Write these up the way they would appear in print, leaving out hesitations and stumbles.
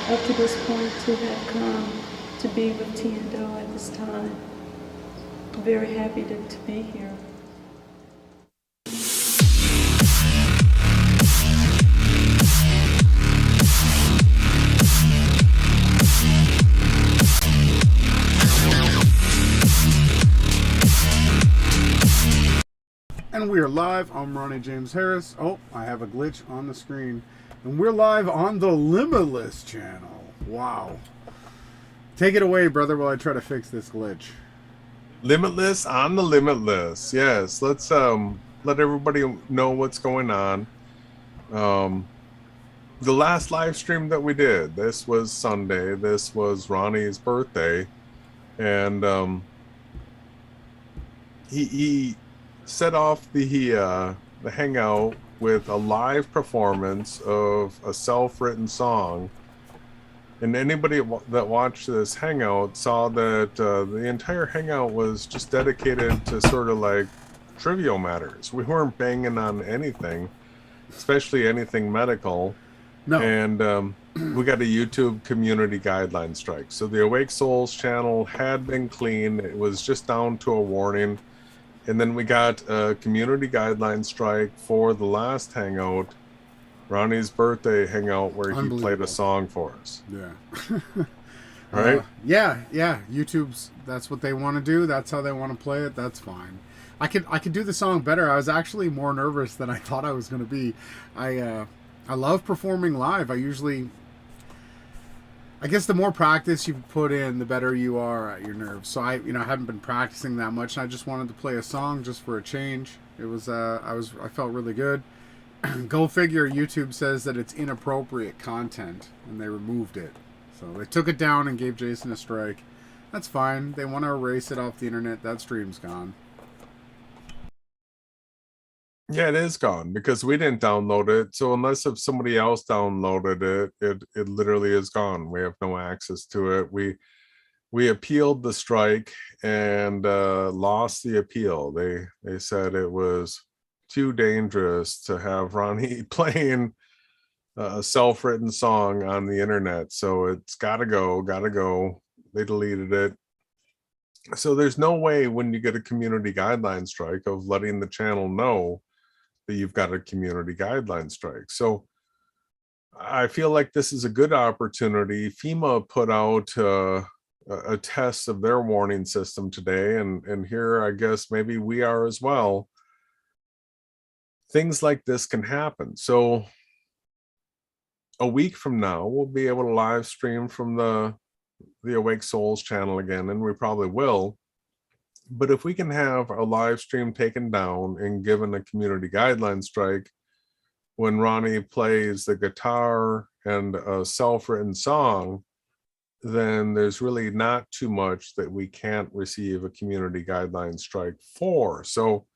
up to this point to have come to be with T&O at this time. I'm very happy to be here. And we are live. I'm Ronnie James Harris. Oh, I have a glitch on the screen. And we're live on the Limitless channel. Wow. Take it away, brother, while I try to fix this glitch. Limitless on the Limitless. Yes, let's let everybody know what's going on. The last live stream that we did, this was Sunday. This was Ronnie's birthday, and he set off the hangout with a live performance of a self-written song. And anybody that watched this hangout saw that the entire hangout was just dedicated to sort of like trivial matters. We weren't banging on anything, especially anything medical. No. And we got a YouTube community guideline strike. So the Awake Souls channel had been clean. It was just down to a warning. And then we got a community guideline strike for the last hangout, Ronnie's birthday hangout, where he played a song for us. Yeah. Right? Yeah. YouTube's, that's what they want to do. That's how they want to play it. That's fine. I could do the song better. I was actually more nervous than I thought I was going to be. I love performing live. I guess the more practice you put in, the better you are at your nerves. So I haven't been practicing that much, and I just wanted to play a song just for a change. It was I felt really good. Go figure, YouTube says that it's inappropriate content, and they removed it. So they took it down and gave Jason a strike. That's fine. They want to erase it off the internet. That stream's gone. Yeah, it is gone because we didn't download it. So unless if somebody else downloaded it, it literally is gone. We have no access to it. We appealed the strike and lost the appeal. They said it was too dangerous to have Ronnie playing a self-written song on the internet. So it's gotta go. They deleted it. So there's no way when you get a community guideline strike of letting the channel know that you've got a community guideline strike. So I feel like this is a good opportunity. FEMA put out a test of their warning system today, and here I guess maybe we are as well. Things like this can happen. So a week from now, we'll be able to live stream from the Awake Souls channel again, and we probably will. But if we can have a live stream taken down and given a community guideline strike when Ronnie plays the guitar and a self-written song, then there's really not too much that we can't receive a community guideline strike for. So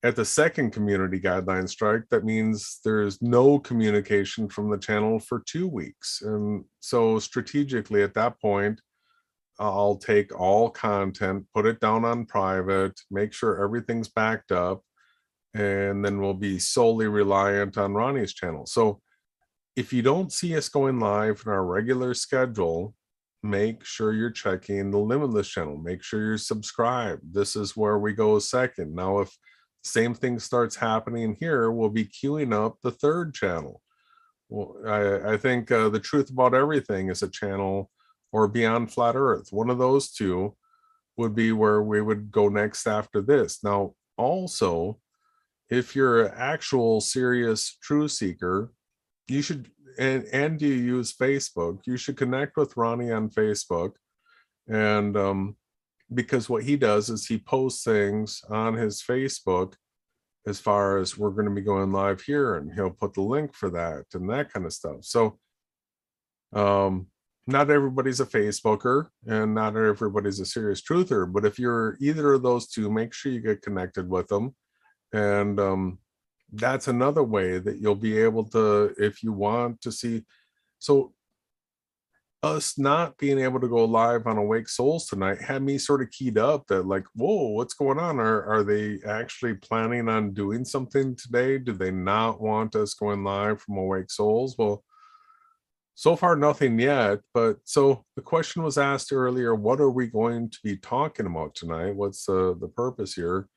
at the second community guideline strike, that means there's no communication from the channel for 2 weeks. And so strategically at that point, I'll take all content, put it down on private, make sure everything's backed up, and then we'll be solely reliant on Ronnie's channel. So if you don't see us going live in our regular schedule, make sure you're checking the Limitless channel. Make sure you're subscribed. This is where we go second. Now, if the same thing starts happening here, we'll be queuing up the third channel. Well, I think the Truth About Everything is a channel, or Beyond Flat Earth. One of those two would be where we would go next after this. Now, also, if you're an actual serious truth seeker, you should, and you use Facebook, you should connect with Ronnie on Facebook. And because what he does is he posts things on his Facebook as far as we're going to be going live here, and he'll put the link for that and that kind of stuff. So, not everybody's a Facebooker and not everybody's a serious truther, but if you're either of those two, make sure you get connected with them. And that's another way that you'll be able to, if you want to see. So us not being able to go live on Awake Souls tonight had me sort of keyed up that like, whoa, what's going on? Are they actually planning on doing something today? Do they not want us going live from Awake Souls? Well, so far nothing yet, but so the question was asked earlier, what are we going to be talking about tonight? What's the purpose here?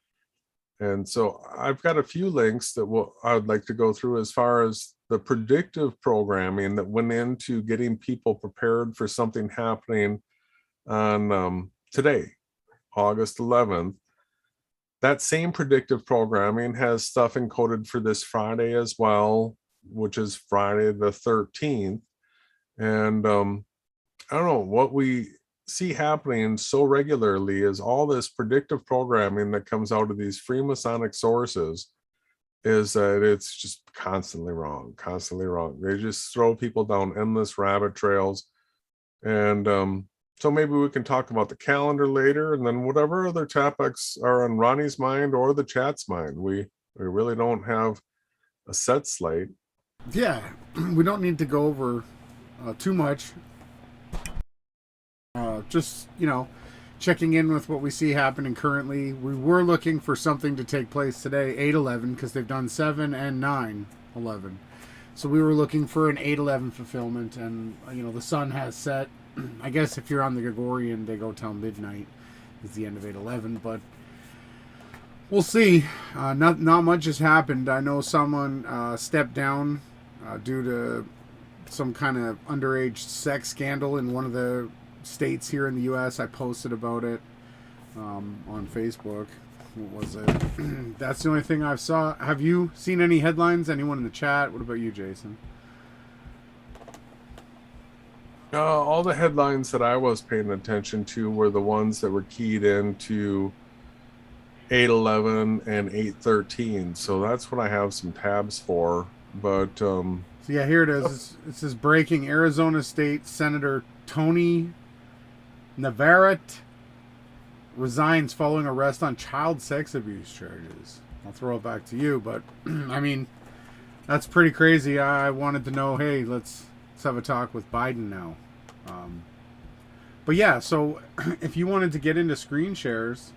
And so I've got a few links that I would like to go through as far as the predictive programming that went into getting people prepared for something happening on today, August 11th. That same predictive programming has stuff encoded for this Friday as well, which is Friday the 13th. And I don't know, what we see happening so regularly is all this predictive programming that comes out of these Freemasonic sources is that it's just constantly wrong. They just throw people down endless rabbit trails. And so maybe we can talk about the calendar later, and then whatever other topics are on Ronnie's mind or the chat's mind. We really don't have a set slate. Yeah, we don't need to go over too much. Just, checking in with what we see happening currently. We were looking for something to take place today, 8/11, because they've done 7 and 9/11. So we were looking for an 8/11 fulfillment, and the sun has set. I guess if you're on the Gregorian, they go till midnight. It's the end of 8/11, but we'll see. Not much has happened. I know someone stepped down due to some kind of underage sex scandal in one of the states here in the U.S. I posted about it on Facebook. What was it? That's the only thing I saw. Have you seen any headlines? Anyone in the chat? What about you, Jason? All the headlines that I was paying attention to were the ones that were keyed into 8/11 and 8/13. So that's what I have some tabs for. But so yeah, here it is. It says breaking: Arizona State Senator Tony Navarrete resigns following arrest on child sex abuse charges. I'll throw it back to you, but I mean, that's pretty crazy. I wanted to know, hey, let's have a talk with Biden now. But yeah, so if you wanted to get into screen shares,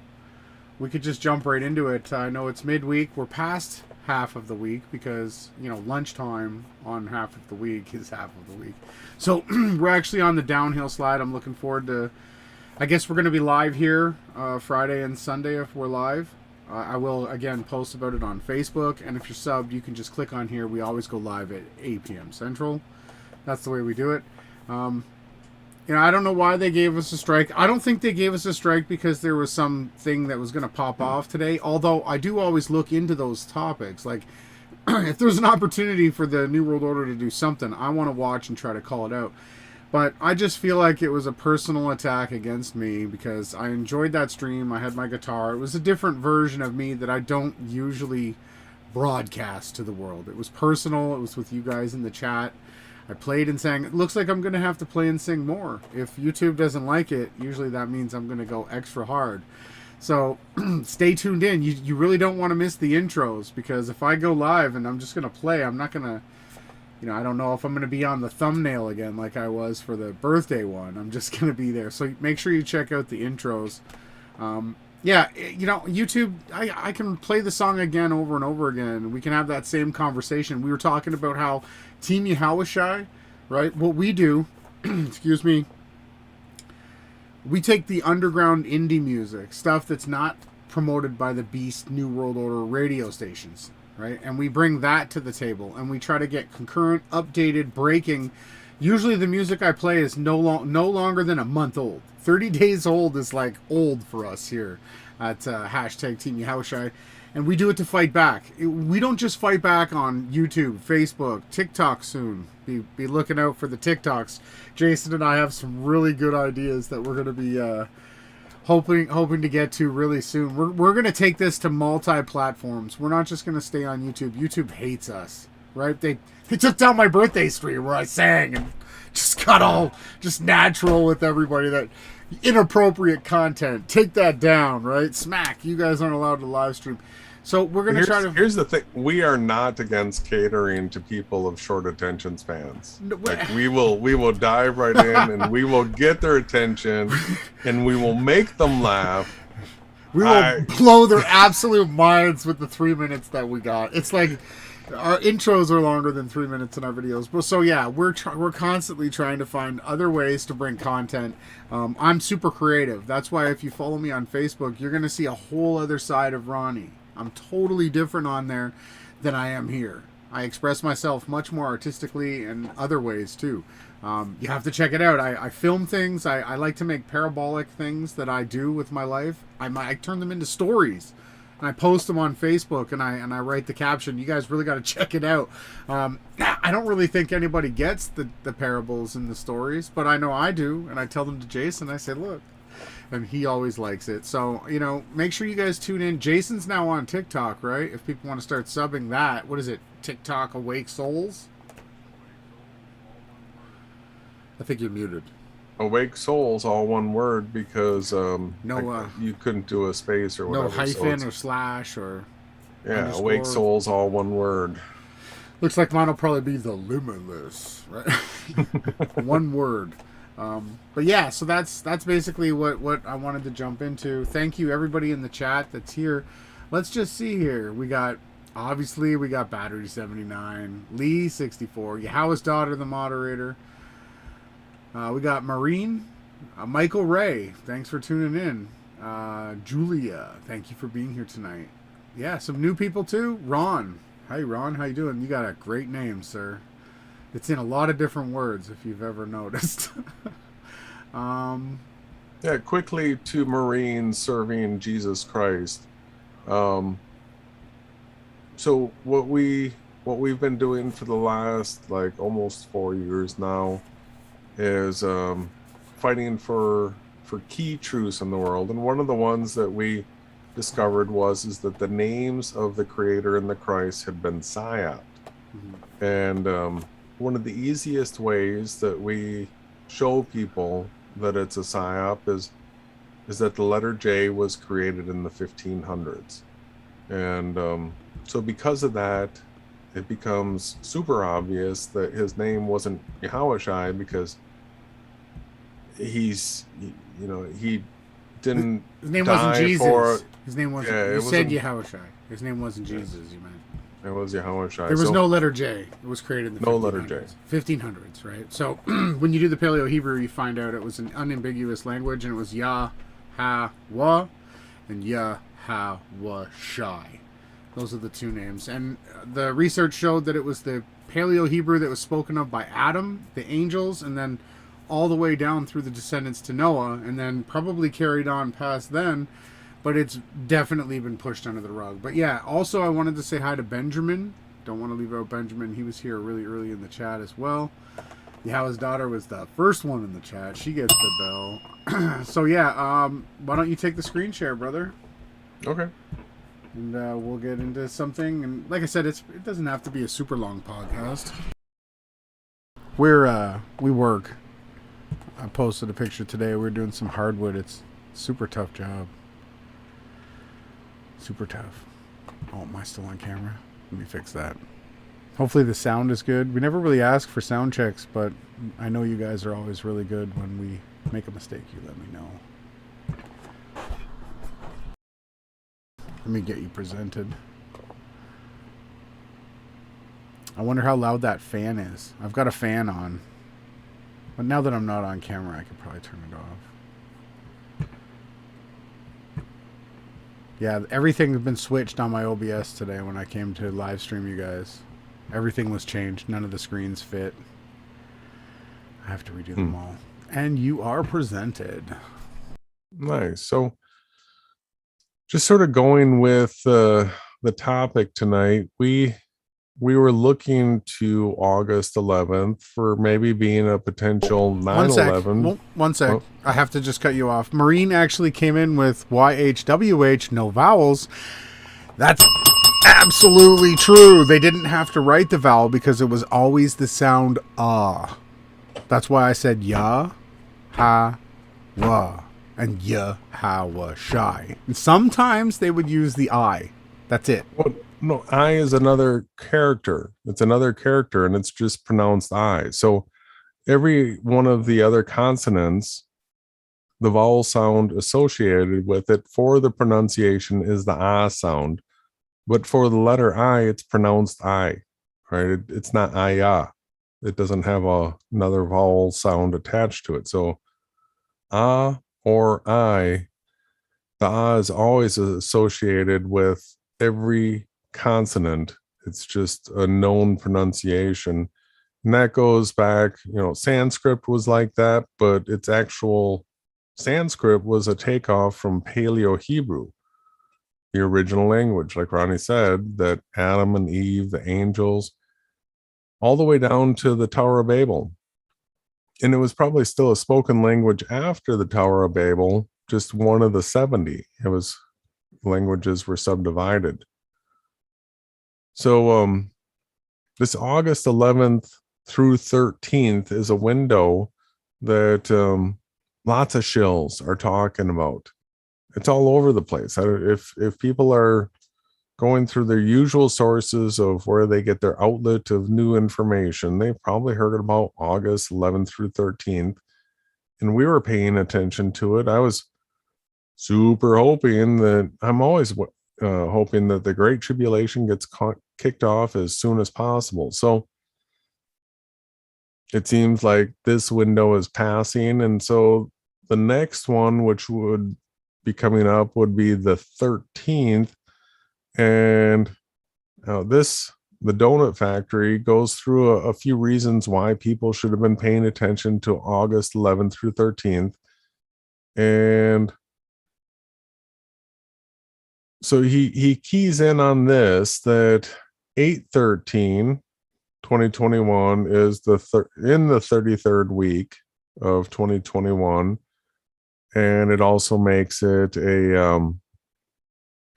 we could just jump right into it. I know it's midweek. We're past half of the week because, lunchtime on half of the week is half of the week. So we're actually on the downhill slide. I'm looking forward to, I guess we're going to be live here Friday and Sunday if we're live. I will, again, post about it on Facebook. And if you're subbed, you can just click on here. We always go live at 8 p.m. Central. That's the way we do it. I don't know why they gave us a strike. I don't think they gave us a strike because there was something that was going to pop off today. Although I do always look into those topics. Like, if there's an opportunity for the New World Order to do something, I want to watch and try to call it out. But I just feel like it was a personal attack against me because I enjoyed that stream. I had my guitar. It was a different version of me that I don't usually broadcast to the world. It was personal. It was with you guys in the chat. I played and sang. It looks like I'm going to have to play and sing more. If YouTube doesn't like it, usually that means I'm going to go extra hard. So stay tuned in. You really don't want to miss the intros because if I go live and I'm just going to play, I'm not going to, I don't know if I'm going to be on the thumbnail again like I was for the birthday one. I'm just going to be there. So make sure you check out the intros. Yeah, YouTube, I can play the song again over and over again. We can have that same conversation. We were talking about how Team Yahushai, right? What we do, excuse me, we take the underground indie music, stuff that's not promoted by the Beast New World Order radio stations, right? And we bring that to the table, and we try to get concurrent, updated, breaking. Usually the music I play is no longer than a month old. 30 days old is like old for us here at hashtag Team Yahushai. And we do it to fight back. We don't just fight back on YouTube, Facebook, TikTok soon. Be looking out for the TikToks. Jason and I have some really good ideas that we're going to be hoping to get to really soon. We're going to take this to multi-platforms. We're not just going to stay on YouTube. YouTube hates us, right? They took down my birthday stream where I sang and just got all just natural with everybody. That inappropriate content. Take that down, right? Smack. You guys aren't allowed to live stream. So we're going to try to... Here's the thing. We are not against catering to people of short attention spans. No, like we will dive right in and we will get their attention and we will make them laugh. We will blow their absolute minds with the 3 minutes that we got. It's like Our intros are longer than 3 minutes in our videos, but so yeah, we're constantly trying to find other ways to bring content. I'm super creative. That's why if you follow me on Facebook, you're gonna see a whole other side of Ronnie. I'm totally different on there than I am here. I express myself much more artistically in other ways too. You have to check it out. I film things. I like to make parabolic things that I do with my life. I turn them into stories. And I post them on Facebook, and I write the caption. You guys really got to check it out. I don't really think anybody gets the parables and the stories, but I know I do, and I tell them to Jason. I say, look, and he always likes it. So, make sure you guys tune in. Jason's now on TikTok, right? If people want to start subbing that, what is it? TikTok Awake Souls? I think you're muted. Awake Souls, all one word, because No, you couldn't do a space or whatever. no hyphen or slash or yeah, underscore. Awake Souls, all one word. Looks like mine will probably be the Limitless, right? One word. But yeah, so that's basically what I wanted to jump into. Thank you everybody in the chat that's here. Let's just see here. We got Battery 79, Lee 64, Yahweh's Daughter, the moderator. We got Marine, Michael Ray. Thanks for tuning in. Julia, thank you for being here tonight. Yeah, some new people too. Ron. Hey Ron, how you doing? You got a great name, sir. It's in a lot of different words if you've ever noticed. Yeah, quickly to Marines serving Jesus Christ. So what we've been doing for the last almost 4 years now is fighting for key truths in the world, and one of the ones that we discovered is that the names of the Creator and the Christ had been psyoped. Mm-hmm. And one of the easiest ways that we show people that it's a psyop is that the letter J was created in the 1500s, and so because of that, it becomes super obvious that his name wasn't Yahushai, because he didn't. His name wasn't Jesus. His name wasn't. Yeah, you said Yahushai. His name wasn't Jesus. You meant. It was Yahushai. There was no letter J. It was created in the 1500s, right? So when you do the Paleo Hebrew, you find out it was an unambiguous language, and it was Yah, Ha, Wa, and Yah, Ha, Wa, Shai. Those are the two names. And the research showed that it was the Paleo Hebrew that was spoken of by Adam, the angels, and then all the way down through the descendants to Noah, and then probably carried on past then, but it's definitely been pushed under the rug. But yeah, also I wanted to say hi to Benjamin. Don't want to leave out Benjamin. He was here really early in the chat as well. Yahweh's Daughter was the first one in the chat. She gets the bell. So yeah, why don't you take the screen share, brother? Okay. And we'll get into something. And like I said, it doesn't have to be a super long podcast. We work. I posted a picture today. We're doing some hardwood. It's a super tough job. Super tough. Oh, am I still on camera? Let me fix that. Hopefully the sound is good. We never really ask for sound checks, but I know you guys are always really good. When we make a mistake, you let me know. Let me get you presented. I wonder how loud that fan is. I've got a fan on. But now that I'm not on camera, I could probably turn it off. Yeah, everything's been switched on my OBS today when I came to live stream you guys. Everything was changed. None of the screens fit. I have to redo them all. And you are presented. Nice. So just sort of going with the topic tonight, we were looking to August 11th for maybe being a potential 9/11. One sec. Oh. I have to just cut you off. Marine actually came in with YHWH, no vowels. That's absolutely true. They didn't have to write the vowel because it was always the sound ah. That's why I said ya, ha, wa, and ya, ha, wa, shy. And sometimes they would use the I. That's it. Well, no, I is another character. It's another character, and it's just pronounced I. So every one of the other consonants, the vowel sound associated with it for the pronunciation is the ah sound. But for the letter I, it's pronounced I, right? It's not I-ya. It doesn't have another vowel sound attached to it. So ah or I, the ah is always associated with every consonant. It's just a known pronunciation. And that goes back, Sanskrit was like that, but its actual Sanskrit was a takeoff from Paleo Hebrew, the original language, like Ronnie said, that Adam and Eve, the angels, all the way down to the Tower of Babel. And it was probably still a spoken language after the Tower of Babel, just one of the 70. It was languages were subdivided. So this August 11th through 13th is a window that lots of shills are talking about. It's all over the place. If people are going through their usual sources of where they get their outlet of new information, they've probably heard about August 11th through 13th. And we were paying attention to it. I was super hoping that I'm always hoping that the Great Tribulation gets kicked off as soon as possible. So it seems like this window is passing. And so the next one, which would be coming up, would be the 13th. And the donut factory goes through a few reasons why people should have been paying attention to August 11th through 13th. And so he keys in on this, that 8/13, 2021 is in the 33rd week of 2021. And it also makes it a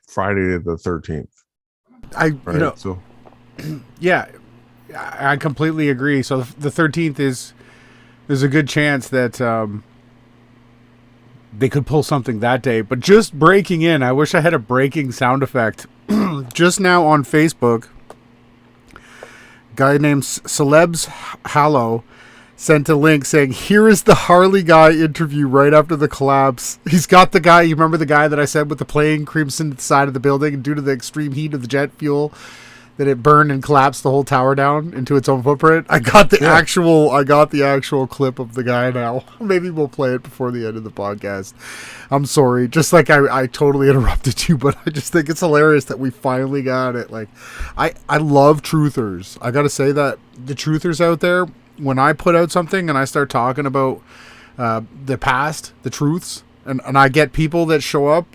Friday the 13th. Yeah, I completely agree. So the 13th there's a good chance that they could pull something that day. But just breaking in, I wish I had a breaking sound effect. Just now on Facebook, guy named Celebs Hallow sent a link saying, here is the Harley guy interview right after the collapse. He's got the guy, you remember the guy that I said with the plane crimson at the side of the building, and due to the extreme heat of the jet fuel, that it burned and collapsed the whole tower down into its own footprint. I got the actual clip of the guy now. Maybe we'll play it before the end of the podcast. I'm sorry. Just like I totally interrupted you, but I just think it's hilarious that we finally got it. Like, I love truthers. I got to say that the truthers out there, when I put out something and I start talking about the past, the truths, and I get people that show up,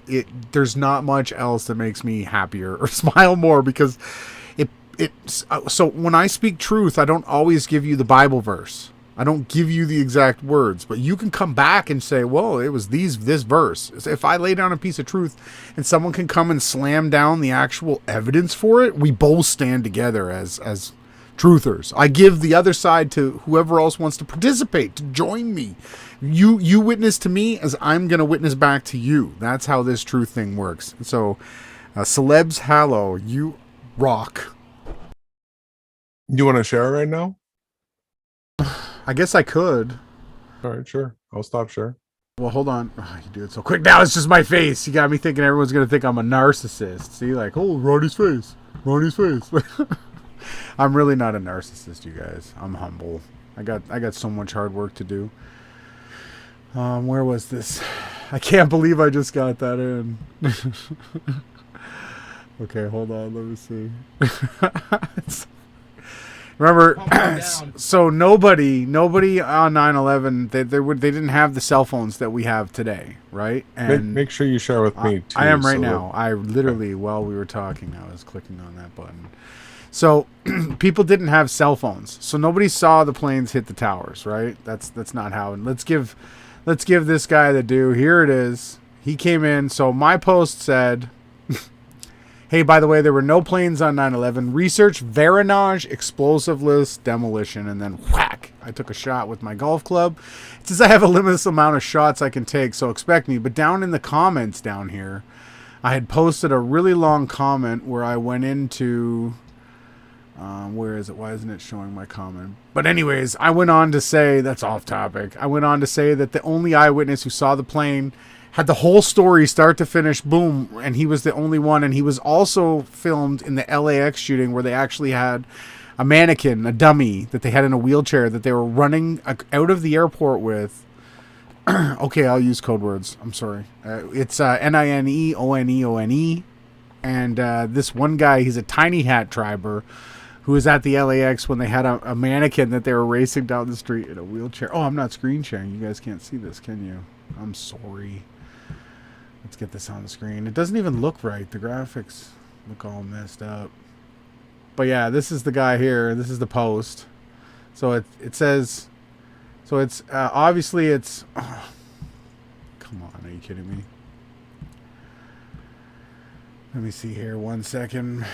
there's not much else that makes me happier or smile more, because so when I speak truth, I don't always give you the Bible verse. I don't give you the exact words, but you can come back and say, well, it was this verse. If I lay down a piece of truth and someone can come and slam down the actual evidence for it, we both stand together as truthers. I give the other side to whoever else wants to participate, to join me. You witness to me as I'm going to witness back to you. That's how this truth thing works. So, Celebs Hallow, you rock. You want to share right now? I guess I could. All right, sure. I'll stop share. Well, hold on. Oh, you do it so quick. Now it's just my face. You got me thinking everyone's going to think I'm a narcissist. See, like, oh, Ronnie's face. I'm really not a narcissist, you guys. I'm humble. I got so much hard work to do. Where was this? I can't believe I just got that in. Okay, hold on. Let me see. Remember, so nobody on 9/11, they didn't have the cell phones that we have today, right? And make sure you share with me too. I am right now. I literally, while we were talking, I was clicking on that button. So people didn't have cell phones, so nobody saw the planes hit the towers, right? That's not how. And let's give this guy the due. Here it is. He came in. So my post said, hey, by the way, there were no planes on 9/11. Research, Varanage, explosiveless demolition, and then whack. I took a shot with my golf club. It says I have a limitless amount of shots I can take, so expect me. But down in the comments down here, I had posted a really long comment where I went into... where is it? Why isn't it showing my comment? But anyways, I went on to say, that's off topic. I went on to say that the only eyewitness who saw the plane had the whole story start to finish, boom, and he was the only one. And he was also filmed in the LAX shooting where they actually had a mannequin, a dummy that they had in a wheelchair that they were running out of the airport with. Okay, I'll use code words. I'm sorry. It's Nineoneone. And this one guy, he's a tiny hat triber who was at the LAX when they had a mannequin that they were racing down the street in a wheelchair. Oh, I'm not screen sharing. You guys can't see this, can you? I'm sorry. Let's get this on the screen. It doesn't even look right. The graphics look all messed up. But yeah, this is the guy here. This is the post. So it says... So it's... obviously it's... Oh, come on, are you kidding me? Let me see here. 1 second.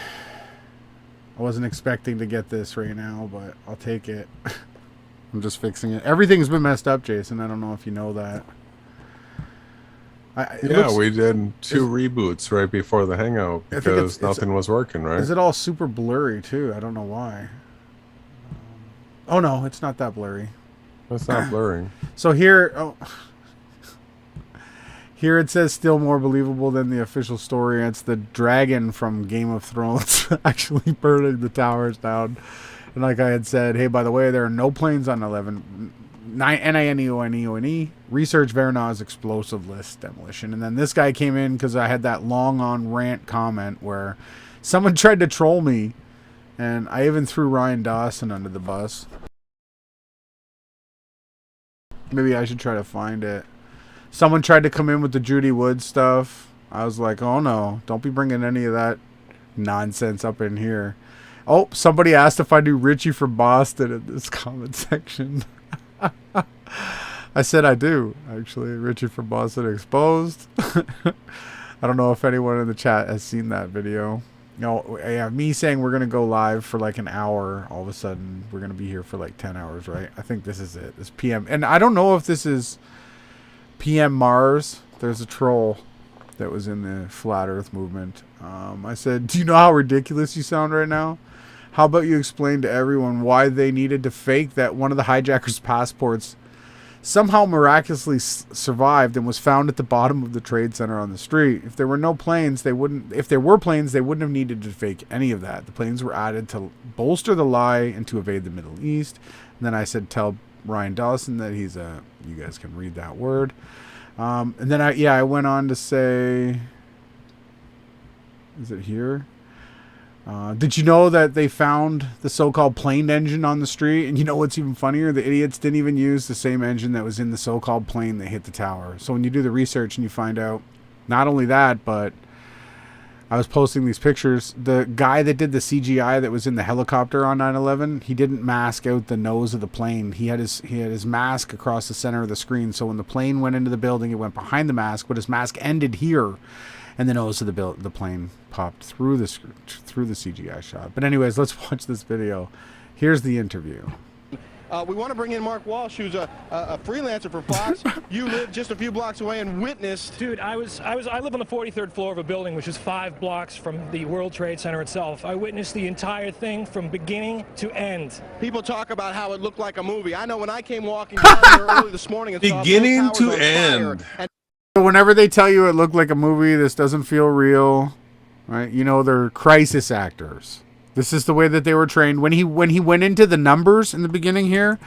I wasn't expecting to get this right now, but I'll take it. I'm just fixing it. Everything's been messed up, Jason. I don't know if you know that. We did 2 reboots right before the Hangout because nothing was working, right? Is it all super blurry, too? I don't know why. Oh, no, it's not that blurry. It's not blurry. So here... Oh, here it says still more believable than the official story. It's the dragon from Game of Thrones actually burning the towers down. And like I had said, hey, by the way, there are no planes on 11. Nineone. Research Verna's explosive list demolition. And then this guy came in because I had that long on rant comment where someone tried to troll me. And I even threw Ryan Dawson under the bus. Maybe I should try to find it. Someone tried to come in with the Judy Woods stuff. I was like, oh no, don't be bringing any of that nonsense up in here. Oh, somebody asked if I knew Richie from Boston in this comment section. I said I do, actually. Richie from Boston Exposed. I don't know if anyone in the chat has seen that video. No, yeah, me saying we're going to go live for like an hour. All of a sudden, we're going to be here for like 10 hours, right? I think this is it. This PM. And I don't know if this is... PM Mars. There's a troll that was in the Flat Earth movement. I said, do you know how ridiculous you sound right now? How about you explain to everyone why they needed to fake that one of the hijackers' passports somehow miraculously survived and was found at the bottom of the trade center on the street? If there were no planes, they wouldn't. If there were planes, they wouldn't have needed to fake any of that. The planes were added to bolster the lie and to evade the Middle East. And then I said, tell Ryan Dawson that he's a... You guys can read that word. And then I went on to say... Is it here? Did you know that they found the so-called plane engine on the street? And you know what's even funnier? The idiots didn't even use the same engine that was in the so-called plane that hit the tower. So when you do the research and you find out, not only that, but I was posting these pictures. The guy that did the CGI that was in the helicopter on 9/11, he didn't mask out the nose of the plane. He had his mask across the center of the screen. So when the plane went into the building, it went behind the mask, but his mask ended here, and the nose of the plane popped through the CGI shot. But anyways, let's watch this video. Here's the interview. We want to bring in Mark Walsh, who's a freelancer for Fox. You live just a few blocks away and witnessed. Dude, I live on the 43rd floor of a building which is 5 blocks from the World Trade Center itself. I witnessed the entire thing from beginning to end. People talk about how it looked like a movie. I know when I came walking down here early this morning and saw beginning both to towers on end. fire, So whenever they tell you it looked like a movie, this doesn't feel real, right? You know, they're crisis actors. This is the way that they were trained. When he went into the numbers in the beginning here,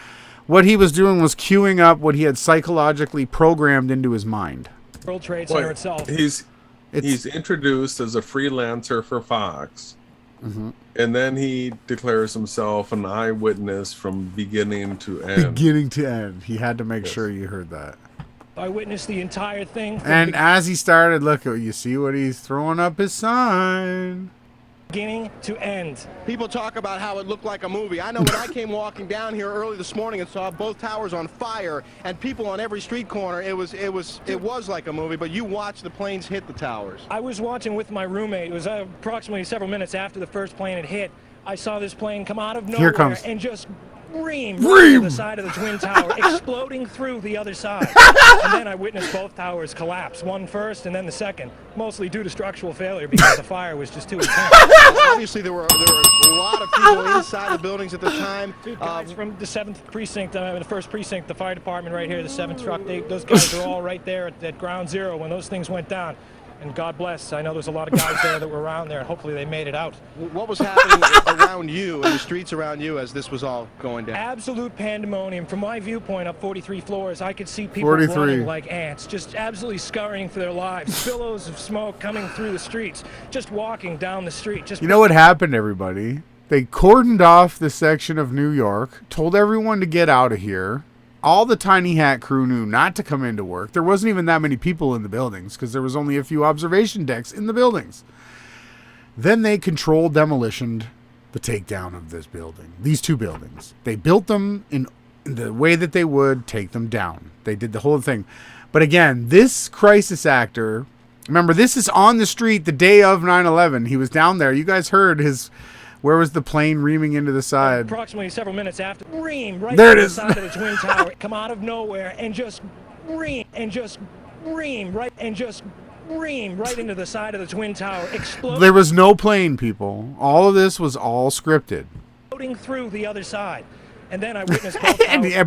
what he was doing was queuing up what he had psychologically programmed into his mind. World Trade Center itself. He's introduced as a freelancer for Fox, and then he declares himself an eyewitness from beginning to end. Beginning to end. He had to make sure you heard that. I witnessed the entire thing. And as he started, look, you see what he's throwing up his sign. Beginning to end. people talk about how it looked like a movie. I know when I came walking down here early this morning and saw both towers on fire and people on every street corner, it was like a movie, but you watched the planes hit the towers. I was watching with my roommate. It was approximately several minutes after the first plane had hit. I saw this plane come out of nowhere and just right to the side of the Twin Tower, exploding through the other side. And then I witnessed both towers collapse, one first and then the second, mostly due to structural failure because the fire was just too intense. Obviously, there were a lot of people inside the buildings at the time. Two guys from the 7th precinct, the 1st precinct, the fire department right here, the 7th truck, those guys are all right there at ground zero when those things went down. And God bless, I know there's a lot of guys there that were around there, and hopefully they made it out. What was happening around you, in the streets around you, as this was all going down? Absolute pandemonium. From my viewpoint up 43 floors, I could see people 43. running like ants, just absolutely scurrying for their lives. Billows of smoke coming through the streets, just walking down the street. Just You know what happened, everybody? They cordoned off this section of New York, told everyone to get out of here. All the Tiny Hat crew knew not to come into work. There wasn't even that many people in the buildings because there was only a few observation decks in the buildings. Then they controlled demolitioned the takedown of this building, these two buildings. They built them in the way that they would take them down. They did the whole thing. But again, this crisis actor, remember, this is on the street the day of 9/11. He was down there. You guys heard his... Where was the plane reaming into the side? approximately several minutes after, ream right There it to the is. side of the Twin Tower, come out of nowhere and just ream right into the side of the Twin Tower, exploding There was no plane, people. All of this was all scripted. through the other side. And then I witnessed both And towers. yeah,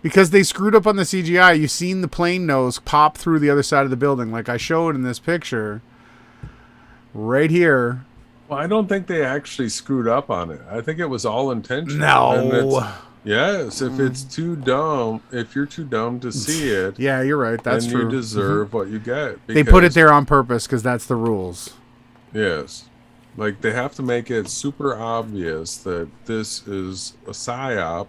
because they screwed up on the CGI, you've seen the plane nose pop through the other side of the building, like I showed in this picture right here. Well, I don't think they actually screwed up on it. I think it was all intentional. And No. yes, if it's too dumb, if you're too dumb to see it, Yeah, you're right. That's then true. you deserve what you get. They put it because- there on purpose because that's the rules. Yes. Like, they have to make it super obvious that this is a psyop,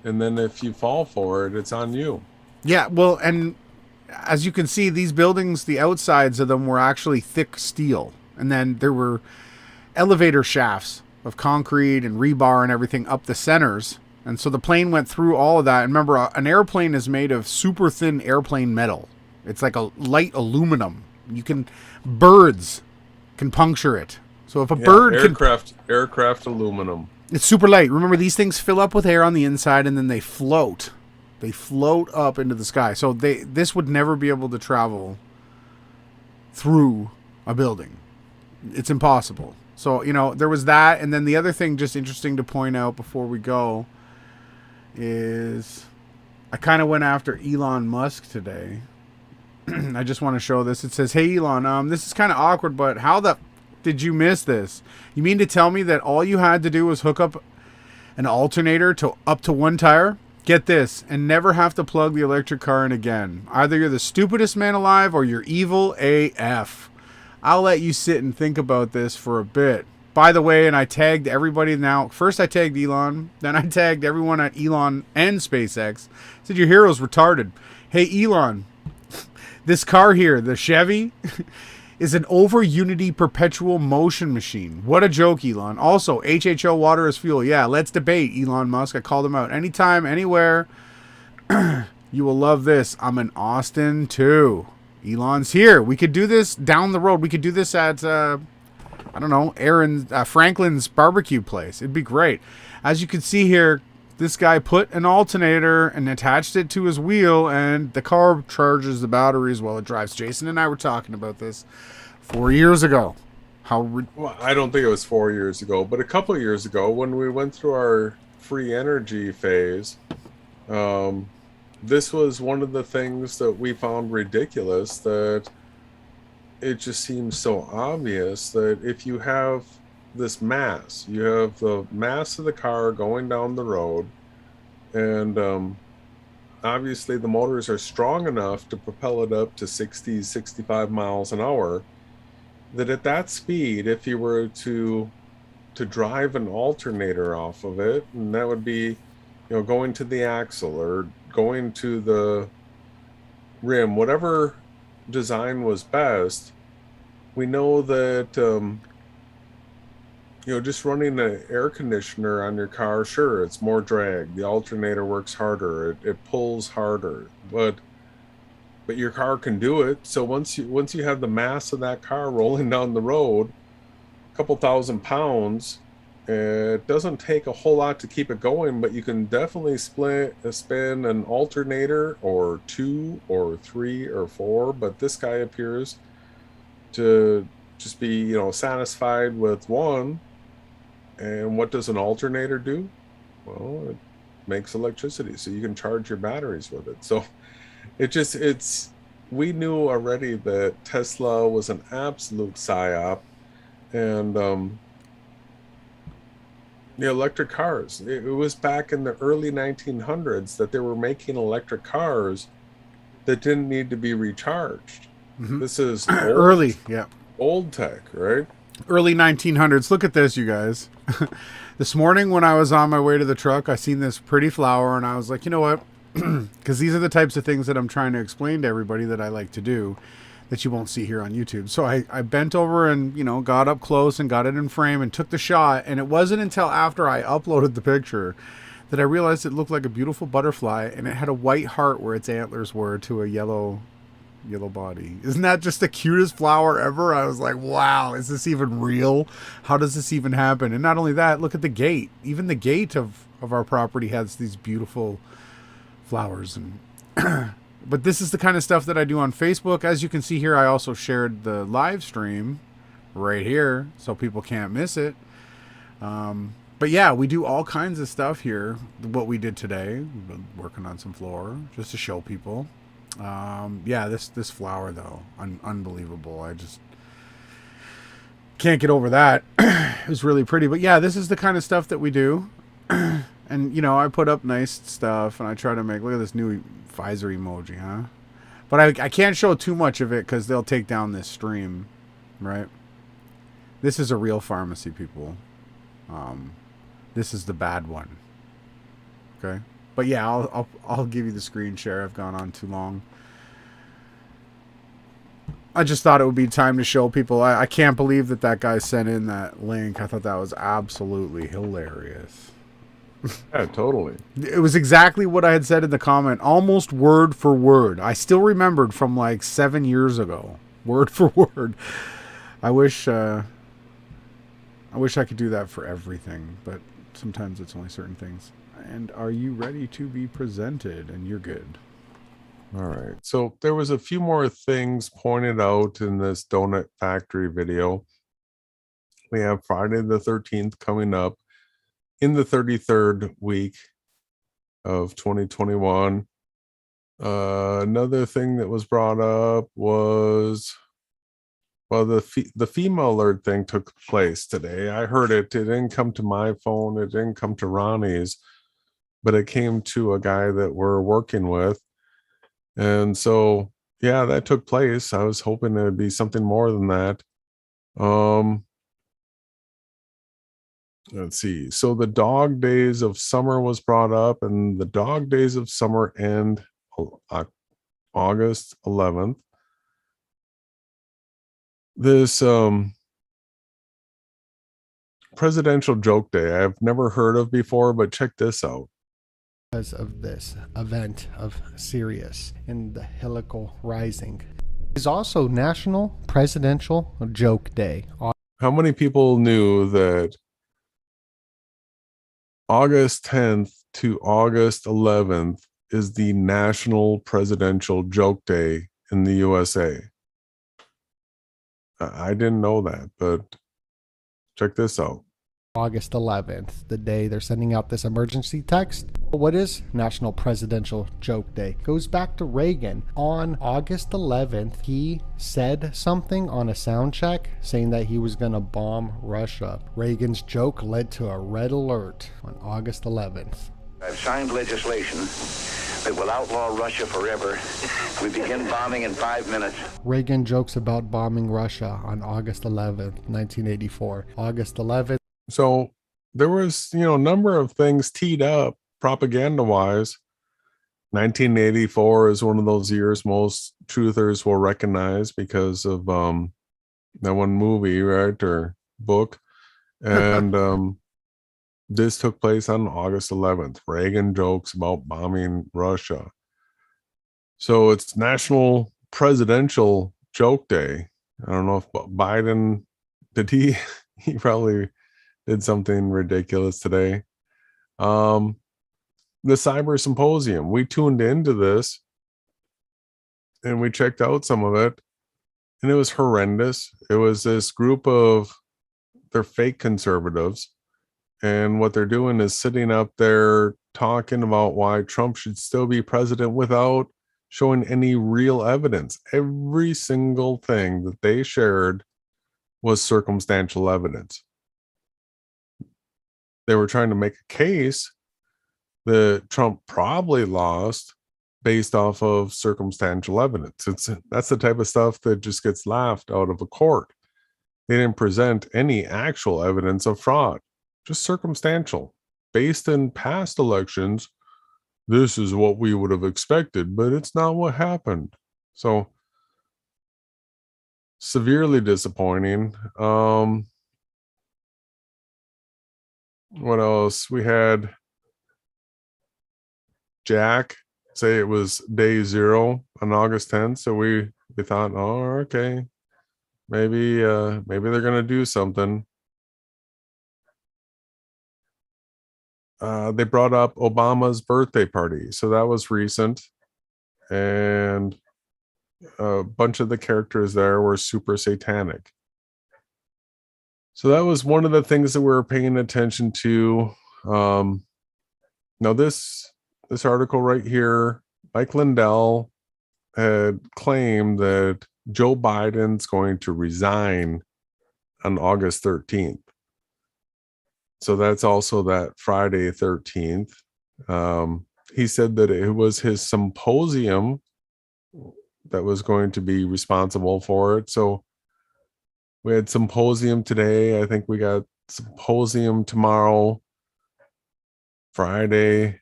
and then if you fall for it, it's on you. Yeah, well, and as you can see, these buildings, the outsides of them were actually thick steel. And then there were elevator shafts of concrete and rebar and everything up the centers. And so the plane went through all of that. And remember, an airplane is made of super thin airplane metal. It's like a light aluminum. Birds can puncture it. So if a bird can... Aircraft aluminum. It's super light. Remember, these things fill up with air on the inside and then they float. They float up into the sky. So this would never be able to travel through a building. It's impossible. So, there was that. And then the other thing just interesting to point out before we go is I kind of went after Elon Musk today. I just want to show this. It says, "Hey, Elon, this is kind of awkward, but how the did you miss this? You mean to tell me that all you had to do was hook up an alternator up to one tire? Get this, and never have to plug the electric car in again. Either you're the stupidest man alive or you're evil AF. I'll let you sit and think about this for a bit. By the way," and I tagged everybody now. First I tagged Elon, then I tagged everyone at Elon and SpaceX. Said, "Your hero's retarded. Hey, Elon, this car here, the Chevy, is an over-unity perpetual motion machine. What a joke, Elon. Also, HHO water is fuel. Yeah, let's debate, Elon Musk." I called him out. Anytime, anywhere. You will love this. I'm in Austin, too. Elon's here. We could do this down the road. We could do this at, Franklin's barbecue place. It'd be great. As you can see here, this guy put an alternator and attached it to his wheel, and the car charges the batteries while it drives. Jason and I were talking about this 4 years ago. Well, I don't think it was 4 years ago, but a couple of years ago when we went through our free energy phase, this was one of the things that we found ridiculous, that it just seems so obvious that if you have this mass, you have the mass of the car going down the road, and obviously the motors are strong enough to propel it up to 60, 65 miles an hour, that at that speed, if you were to drive an alternator off of it, and that would be, going to the axle or going to the rim, whatever design was best, we know that just running an air conditioner on your car, sure, it's more drag. The alternator works harder. It pulls harder, but your car can do it. So once you have the mass of that car rolling down the road, a couple thousand pounds, It doesn't take a whole lot to keep it going, but you can definitely spin an alternator or 2 or 3 or 4. But this guy appears to just be, you know, satisfied with 1. And what does an alternator do? Well, it makes electricity, so you can charge your batteries with it. So we knew already that Tesla was an absolute psyop. And the electric cars, it was back in the early 1900s that they were making electric cars that didn't need to be recharged. This is old tech, right? Early 1900s. Look at this, you guys. This morning when I was on my way to the truck, I seen this pretty flower and I was like, you know what? Because these are the types of things that I'm trying to explain to everybody that I like to do that you won't see here on YouTube. So I bent over and, you know, got up close and got it in frame and took the shot. And it wasn't until after I uploaded the picture that I realized it looked like a beautiful butterfly and it had a white heart where its antlers were to a yellow body. Isn't that just the cutest flower ever? I was like, wow, is this even real? How does this even happen? And not only that, look at the gate. Even the gate of our property has these beautiful flowers. And but this is the kind of stuff that I do on Facebook. As you can see here, I also shared the live stream right here so people can't miss it. But yeah, we do all kinds of stuff here. What we did today, we've been working on some floor just to show people. Yeah, this flower though, unbelievable. I just can't get over that. It was really pretty. But yeah, this is the kind of stuff that we do. And you know, I put up nice stuff and I try to make, look at this new Pfizer emoji, huh? But I can't show too much of it because they'll take down this stream, right? This is a real pharmacy, people. This is the bad one. Okay. But yeah, I'll give you the screen share. I've gone on too long. I just thought it would be time to show people. I can't believe that guy sent in that link. I thought that was absolutely hilarious. Yeah, totally. It was exactly what I had said in the comment, almost word for word. I still remembered from like 7 years ago, word for word. I wish I could do that for everything, but sometimes it's only certain things. And are you ready to be presented? And you're good. All right. So there was a few more things pointed out in this donut factory video. We have Friday the 13th coming up in the 33rd week of 2021. Another thing that was brought up was, well, the FEMA alert thing took place today. I heard it. It didn't come to my phone. It didn't come to Ronnie's, but it came to a guy that we're working with. And so, yeah, that took place. I was hoping it would be something more than that. Let's see. So the dog days of summer was brought up, and the dog days of summer end August 11th. This presidential joke day I've never heard of before, but check this out. Because of this event of Sirius in the helical rising is also National Presidential Joke Day. How many people knew that August 10th to August 11th is the National Presidential Joke Day in the USA? I didn't know that, but check this out. August 11th, the day they're sending out this emergency text. What is National Presidential Joke Day? Goes back to Reagan. On August 11th, he said something on a sound check saying that he was going to bomb Russia. Reagan's joke led to a red alert on August 11th. I've signed legislation that will outlaw Russia forever. We begin bombing in 5 minutes. Reagan jokes about bombing Russia on August 11th, 1984. August 11th. So there was, a number of things teed up propaganda-wise. 1984 is one of those years most truthers will recognize because of that one movie, right, or book. And this took place on August 11th. Reagan jokes about bombing Russia. So it's National Presidential Joke Day. I don't know if Biden, he probably did something ridiculous today. The cyber symposium, we tuned into this and we checked out some of it, and it was horrendous. It was this group of, they're fake conservatives, and what they're doing is sitting up there talking about why Trump should still be president without showing any real evidence. Every single thing that they shared was circumstantial evidence. They were trying to make a case that Trump probably lost based off of circumstantial evidence. That's the type of stuff that just gets laughed out of a court. They didn't present any actual evidence of fraud, just circumstantial. Based in past elections, this is what we would have expected, but it's not what happened. So severely disappointing. What else? We had Jack say it was day 0 on August 10th. So we thought, oh, okay, maybe they're gonna do something. They brought up Obama's birthday party, so that was recent, and a bunch of the characters there were super satanic. So that was one of the things that we were paying attention to. Now this article right here, Mike Lindell had claimed that Joe Biden's going to resign on August 13th. So that's also that Friday 13th. He said that it was his symposium that was going to be responsible for it. So we had symposium today. I think we got symposium tomorrow. Friday,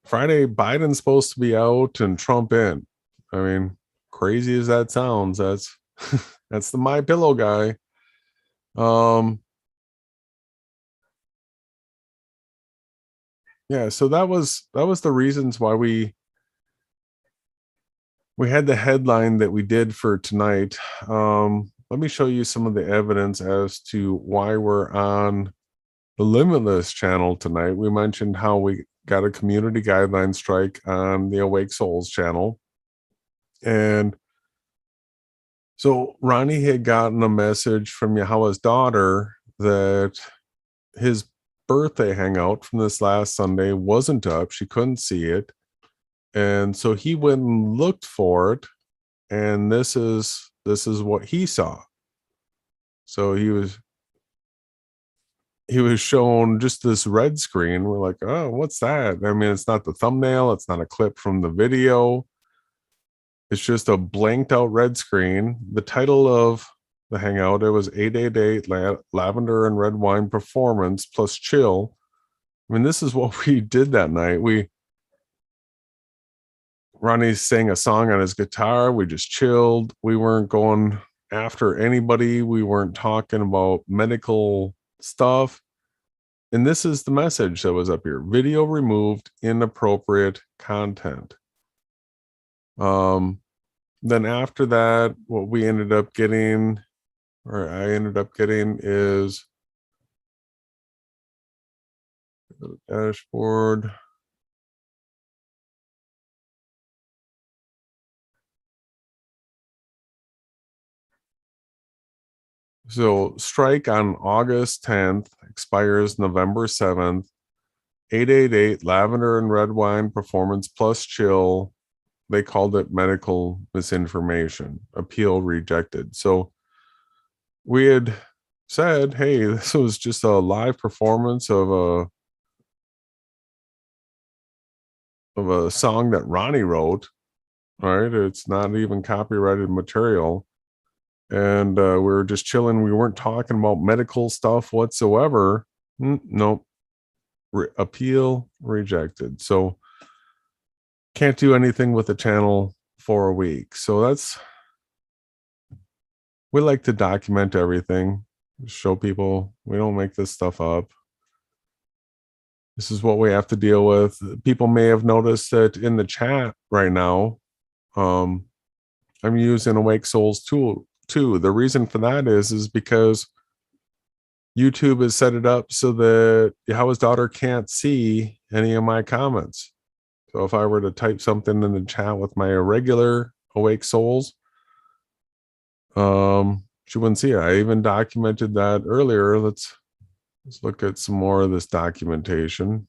Biden's supposed to be out and Trump in. I mean, crazy as that sounds, that's that's the My Pillow guy. Yeah, so that was the reasons why we had the headline that we did for tonight. Let me show you some of the evidence as to why we're on the Limitless channel tonight. We mentioned how we got a community guideline strike on the Awake Souls channel. And so Ronnie had gotten a message from Yahweh's daughter that his birthday hangout from this last Sunday wasn't up. She couldn't see it. And so he went and looked for it. And this is what he saw. So he was shown just this red screen. We're like, oh, what's that? I mean, it's not the thumbnail. It's not a clip from the video. It's just a blanked out red screen. The title of the hangout, it was 888 Lavender and Red Wine Performance plus Chill. I mean, this is what we did that night. Ronnie sang a song on his guitar. We just chilled. We weren't going after anybody. We weren't talking about medical stuff. And this is the message that was up here: video removed, inappropriate content. Then after that, what we ended up getting, or I ended up getting, is dashboard. So strike on August 10th, expires November 7th. 888 Lavender and Red Wine Performance plus Chill. They called it medical misinformation. Appeal rejected. So we had said, hey, this was just a live performance of a song that Ronnie wrote. Right? It's not even copyrighted material. And we were just chilling. We weren't talking about medical stuff whatsoever. Nope. Appeal rejected. So can't do anything with the channel for a week. So we like to document everything, show people we don't make this stuff up. This is what we have to deal with. People may have noticed that in the chat right now, I'm using Awake Souls tool too. The reason for that is because YouTube has set it up so that Yahweh's daughter can't see any of my comments. So if I were to type something in the chat with my regular awake souls, she wouldn't see it. I even documented that earlier. Let's look at some more of this documentation.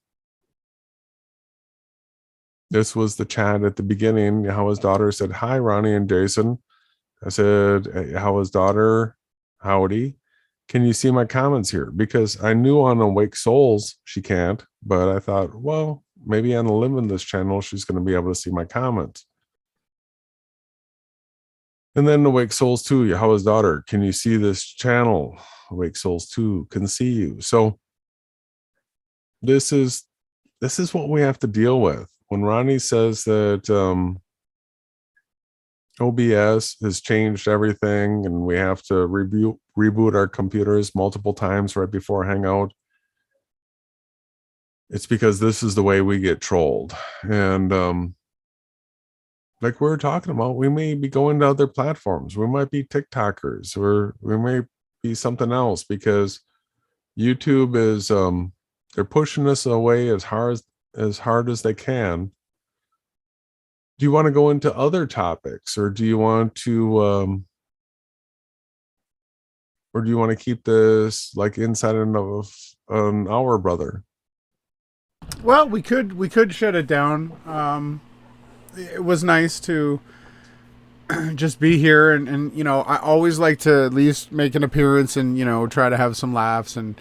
This was the chat at the beginning. Yahweh's daughter said, "Hi, Ronnie and Jason." I said, "Yahweh's daughter, howdy. Can you see my comments here?" Because I knew on Awake Souls she can't, but I thought, well, maybe on the Limitless channel she's going to be able to see my comments. And then Awake Souls 2, Yahweh's daughter, can you see this channel? Awake Souls 2 can see you. So this is what we have to deal with. When Ronnie says that OBS has changed everything and we have to reboot our computers multiple times right before Hangout, it's because this is the way we get trolled. And like we were talking about, we may be going to other platforms. We might be TikTokers, or we may be something else, because YouTube is they're pushing us away as hard as they can. Do you want to go into other topics, or do you want to keep this like inside of an hour, brother? Well, we could shut it down. It was nice to just be here, and you know, I always like to at least make an appearance and, you know, try to have some laughs. And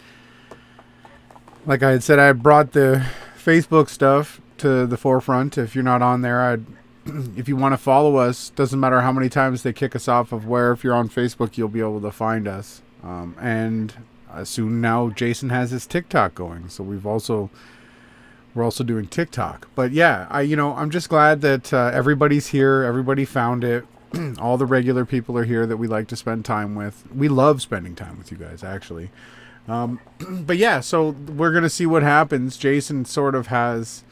like I had said, I brought the Facebook stuff to the forefront. If you're not on there, if you want to follow us, doesn't matter how many times they kick us off of where, if you're on Facebook, you'll be able to find us. And soon now Jason has his TikTok going, so we're also doing TikTok. But yeah, I'm just glad that everybody's here. Everybody found it. All the regular people are here that we like to spend time with. We love spending time with you guys, actually. But yeah, so we're gonna see what happens. Jason sort of has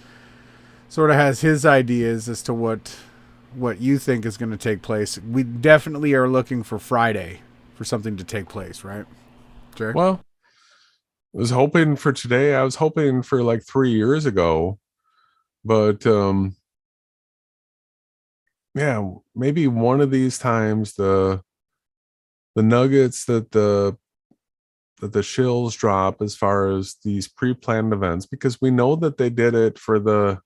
his ideas as to what you think is going to take place. We definitely are looking for Friday for something to take place, right, Jerry? Well, I was hoping for today. I was hoping for like 3 years ago, but yeah, maybe one of these times the nuggets that the SHILLS drop as far as these pre-planned events, because we know that they did it for the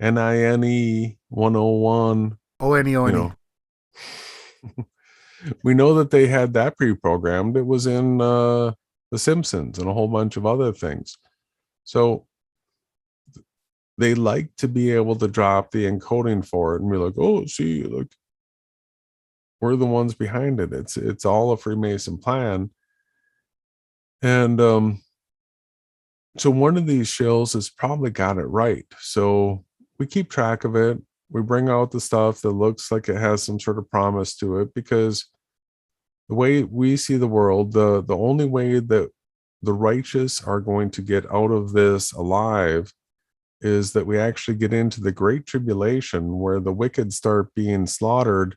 NINE 101. ONE. You know, we know that they had that pre-programmed. It was in The Simpsons and a whole bunch of other things. So they like to be able to drop the encoding for it and be like, oh, see, look, we're the ones behind it. It's all a Freemason plan. And so one of these SHILLS has probably got it right. So we keep track of it. We bring out the stuff that looks like it has some sort of promise to it, because the way we see the world, the only way that the righteous are going to get out of this alive is that we actually get into the Great Tribulation, where the wicked start being slaughtered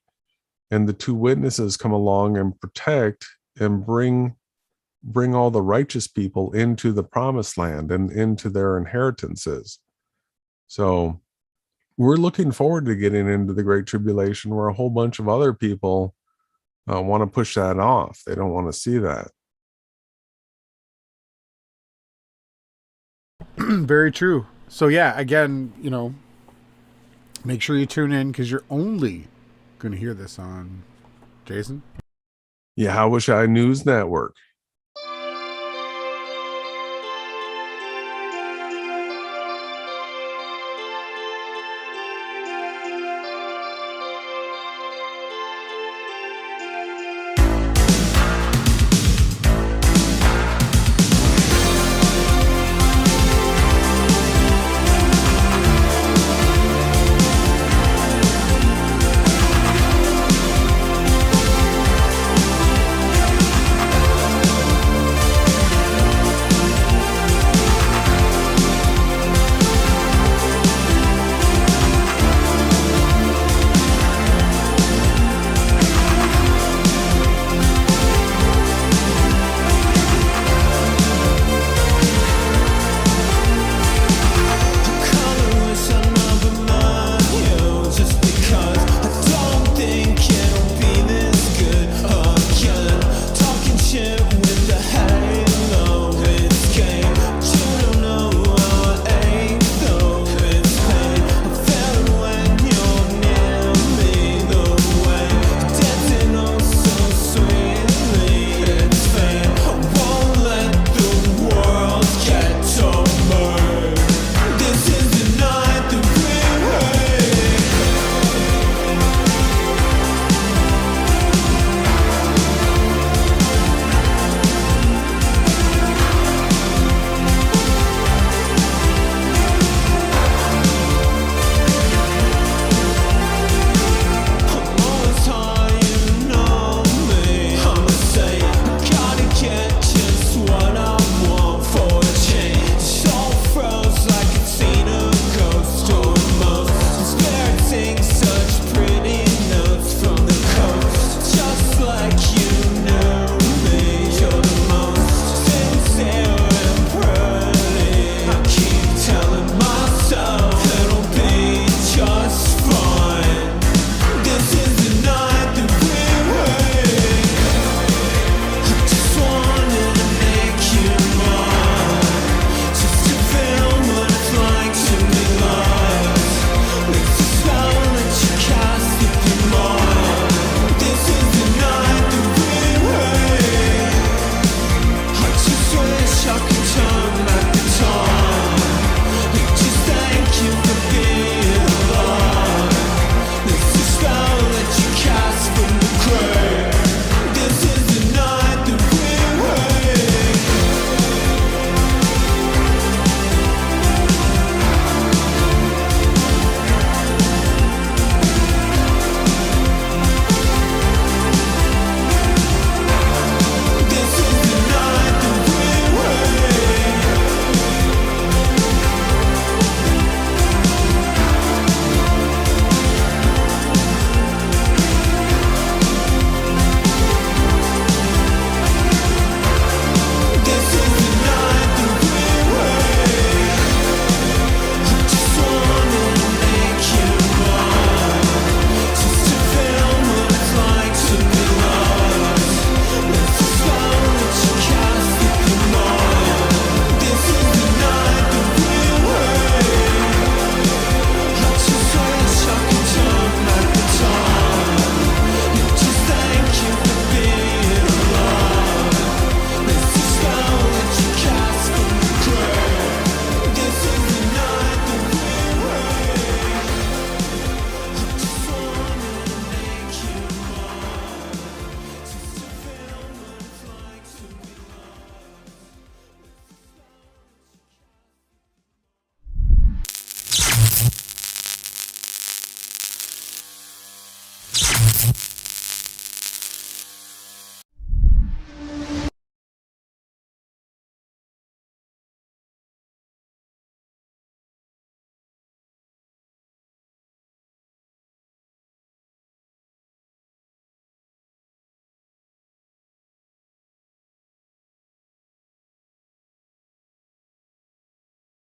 and the two witnesses come along and protect and bring all the righteous people into the promised land and into their inheritances. So we're looking forward to getting into the Great Tribulation, where a whole bunch of other people want to push that off. They don't want to see that. Very true. So yeah, again, make sure you tune in, because you're only going to hear this on, Jason? Yeah, How Wish I News Network.